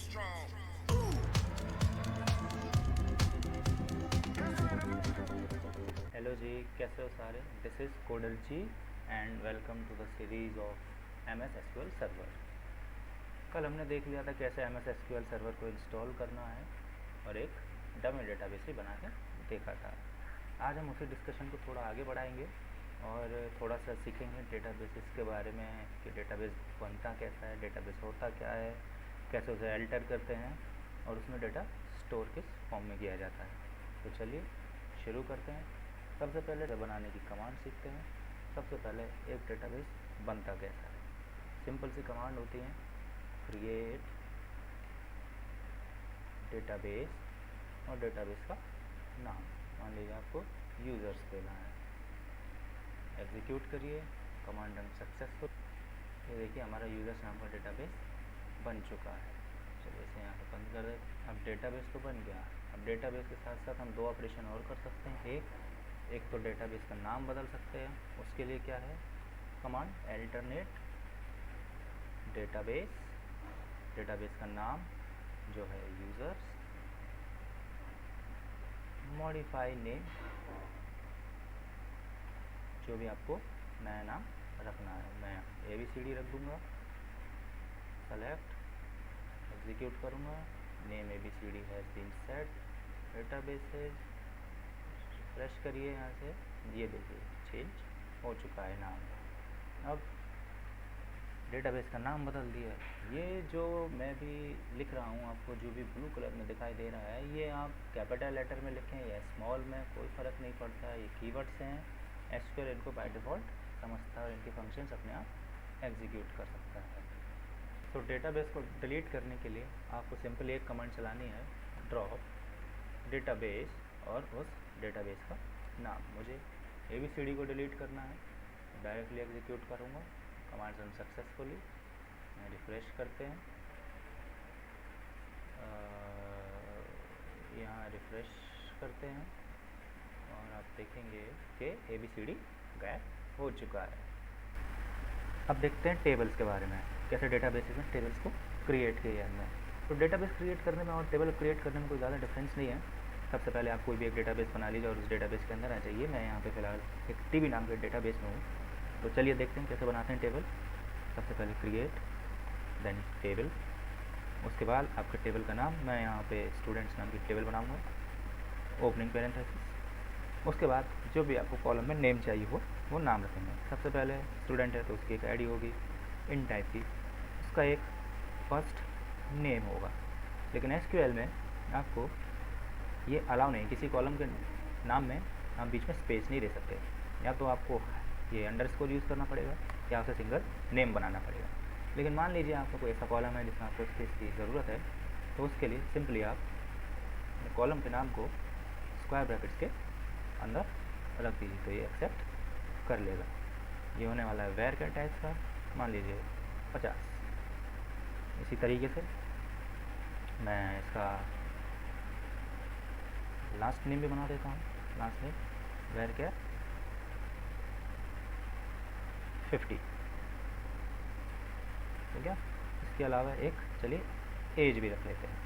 Hello जी, कैसे हो सारे। दिस इज़ कोडल जी and welcome to the series of M S SQL server. कल हमने देख लिया था कैसे एम एस एसक्यूएल सर्वर को इंस्टॉल करना है और एक डमी डेटाबेस भी बना के देखा था। आज हम उसी डिस्कशन को थोड़ा आगे बढ़ाएंगे और थोड़ा सा सीखेंगे डेटाबेसेस के बारे में कि डेटाबेस बनता कैसा है, डेटाबेस होता क्या है, कैसे उसे एल्टर करते हैं और उसमें डेटा स्टोर किस फॉर्म में किया जाता है। तो चलिए शुरू करते हैं। सबसे पहले बनाने की कमांड सीखते हैं। सबसे पहले एक डेटाबेस बनता कैसा है। सिंपल सी कमांड होती है, क्रिएट डेटाबेस और डेटाबेस का नाम, मान लीजिए आपको यूज़र्स देना है। एग्जीक्यूट करिए, कमांड रन सक्सेसफुल। ये देखिए हमारा यूज़र्स नाम का डेटाबेस बन चुका है। चलिए इसे यहाँ से बंद कर दें। अब डेटाबेस तो बन गया। अब डेटाबेस के साथ साथ हम दो ऑपरेशन और कर सकते हैं। एक तो डेटाबेस का नाम बदल सकते हैं। उसके लिए क्या है कमांड, अल्टरनेट डेटाबेस, डेटाबेस का नाम जो है यूज़र्स, मॉडिफाई नेम, जो भी आपको नया नाम रखना है। मैं ABCD रख दूँगा। सेलेक्ट, एग्जीक्यूट करूँगा। Name ABCD has been set, databases, refresh करिए यहाँ से, ये देखिए चेंज हो चुका है नाम। अब डेटाबेस का नाम बदल दिया है। ये जो मैं भी लिख रहा हूँ आपको, जो भी ब्लू कलर में दिखाई दे रहा है, ये आप कैपिटल लेटर में लिखें या स्मॉल में, कोई फ़र्क नहीं पड़ता। ये कीवर्ड्स हैं। एसक्यूएल इनको बाय डिफ़ॉल्ट समझता है और इनके फंक्शंस अपने आप एग्जीक्यूट कर सकता है। तो डेटाबेस को डिलीट करने के लिए आपको सिंपल एक कमांड चलानी है, ड्रॉप डेटाबेस और उस डेटाबेस का नाम। मुझे ABCD को डिलीट करना है, डायरेक्टली एग्जीक्यूट करूँगा। Command run successfully. रिफ्रेश करते हैं, यहाँ रिफ्रेश करते हैं और आप देखेंगे कि ABCD गायब हो चुका है। अब देखते हैं टेबल्स के बारे में, कैसे डेटाबेसेस में टेबल्स को क्रिएट किया है हमने। तो डेटाबेस क्रिएट करने में और टेबल क्रिएट करने में कोई ज़्यादा डिफरेंस नहीं है। सबसे पहले आप कोई भी एक डेटाबेस बना लीजिए और उस डेटाबेस के अंदर आ जाइए। मैं यहाँ पे फ़िलहाल एक TB नाम के डेटाबेस में हूँ, तो चलिए देखते हैं कैसे बनाते हैं टेबल। सबसे पहले क्रिएट, देन टेबल। उसके बाद आपके टेबल का नाम, मैं यहाँ पे स्टूडेंट्स नाम की टेबल बनाऊँगा, ओपनिंग पैरेंथेसिस। उसके बाद जो भी आपको कॉलम में नेम चाहिए हो वो नाम रखेंगे। सबसे पहले स्टूडेंट है तो उसकी एक ID होगी इन टाइप की, उसका एक फर्स्ट नेम होगा। लेकिन SQL में आपको ये अलाउ नहीं, किसी कॉलम के नाम में आप बीच में स्पेस नहीं दे सकते। या तो आपको ये अंडरस्कोर यूज़ करना पड़ेगा या उसे सिंगल नेम बनाना पड़ेगा। लेकिन मान लीजिए आपका कोई ऐसा कॉलम है जिसमें आपको स्पेस की ज़रूरत है, तो उसके लिए सिंपली आप कॉलम के नाम को स्क्वायर ब्रैकेट्स के अंदर रख दीजिए, तो ये एक्सेप्ट कर लेगा। ये होने वाला है वेर के टाइप का, मान लीजिए 50। इसी तरीके से मैं इसका लास्ट नेम भी बना देता हूँ। लास्ट नेम वेर के 50, ठीक है। इसके अलावा एक चलिए एज भी रख लेते हैं,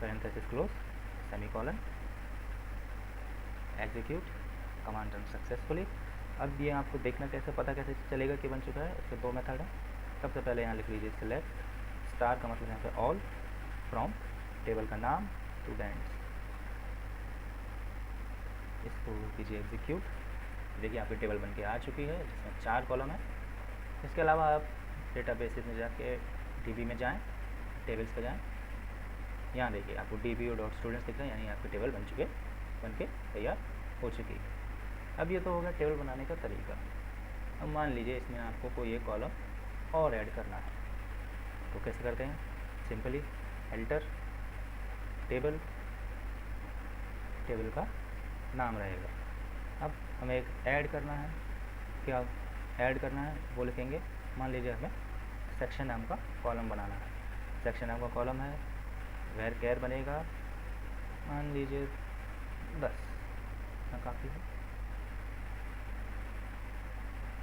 parenthesis close, semicolon, execute, command run successfully. अब ये आपको देखना कैसे, पता कैसे चलेगा कि बन चुका है। इसके दो मेथड हैं। सबसे पहले यहाँ लिख लीजिए सिलेक्ट, स्टार का मतलब यहाँ पे ऑल, फ्रॉम टेबल का नाम स्टूडेंट्स। इसको कीजिए एग्जीक्यूट। देखिए आपकी टेबल बन के आ चुकी है जिसमें 4 कॉलम है। इसके अलावा आप डेटाबेसेस में जाके DB में जाएँ, टेबल्स पर जाएँ। यहाँ देखिए आपको DB और डॉट स्टूडेंट्स दिख रहे हैं, यानी आपके टेबल बन के तैयार हो चुकी है। अब ये तो हो गया टेबल बनाने का तरीका। अब मान लीजिए इसमें आपको कोई एक कॉलम और ऐड करना है, तो कैसे करते हैं। सिंपली एल्टर टेबल, टेबल का नाम रहेगा। अब हमें एक ऐड करना है, क्या ऐड करना है वो लिखेंगे। मान लीजिए हमें सेक्शन नाम का कॉलम बनाना है। सेक्शन नाम का कॉलम है, वेर केयर बनेगा, मान लीजिए 10, इतना काफ़ी है।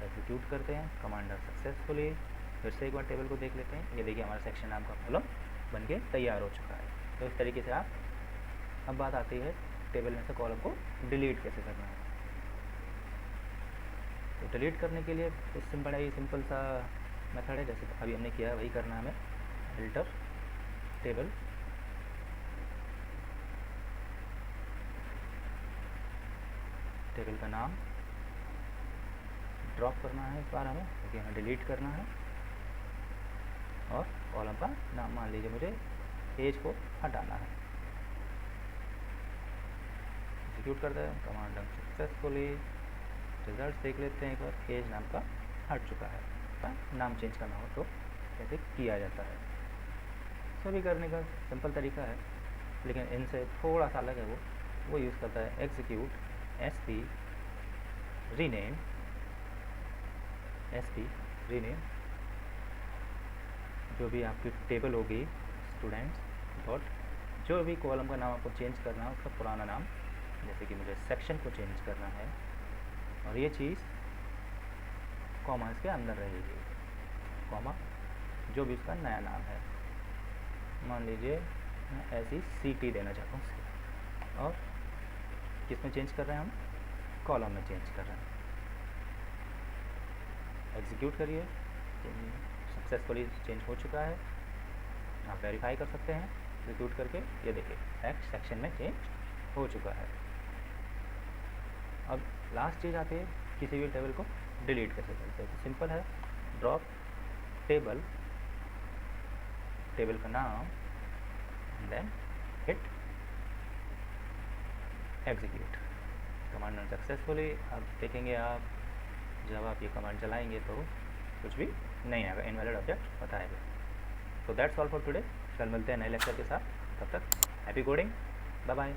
एग्जीक्यूट करते हैं, कमांड सक्सेसफुली, फिर से एक बार टेबल को देख लेते हैं। ये देखिए हमारा सेक्शन नाम का कॉलम बन के तैयार हो चुका है। तो इस तरीके से आप, अब बात आती है टेबल में से कॉलम को डिलीट कैसे करना है। तो डिलीट करने के लिए इस बड़ा ही सिंपल सा मेथड है, जैसे अभी हमने किया है वही करना है हमें। अल्टर टेबल, टेबल का नाम ड्रॉप करना है इस बार हमें, क्योंकि हमें डिलीट करना है। और कॉलम का नाम मान लीजिए मुझे एज को हटाना है। एग्जीक्यूट करते हैं, कमांड रन सक्सेसफुली। रिजल्ट देख लेते हैं एक बार। एज नाम का हट चुका है। नाम चेंज करना हो तो कैसे किया जाता है, सभी करने का सिंपल तरीका है, लेकिन इनसे थोड़ा सा अलग है। वो यूज़ करता है execute SP rename, SP rename. जो भी आपकी टेबल होगी स्टूडेंट्स डॉट, जो भी कॉलम का नाम आपको चेंज करना है उसका पुराना नाम, जैसे कि मुझे सेक्शन को चेंज करना है, और ये चीज़ कॉमा इसके अंदर रहेगी, कॉमा जो भी उसका नया नाम है। मान लीजिए मैं ऐसी CT देना चाहता हूँ, और किस में चेंज कर रहे हैं हम, कॉलम में चेंज कर रहे हैं। एग्जीक्यूट करिए, सक्सेसफुली चेंज हो चुका है। आप वेरीफाई कर सकते हैं एग्जीक्यूट करके। ये देखिए एक्ट सेक्शन में चेंज हो चुका है। अब लास्ट चीज़ आती है किसी भी टेबल को डिलीट कैसे करते हैं। तो सिंपल है, ड्रॉप टेबल, टेबल का नाम, then hit execute. Command run successfully. अब देखेंगे आप, जब आप ये कमांड चलाएंगे तो कुछ भी नहीं आएगा, इनवैलिड ऑब्जेक्ट बताएगा। तो दैट्स ऑल फॉर टुडे। कल मिलते हैं नए लेक्चर के साथ, तब तक हैप्पी कोडिंग, बाय बाय।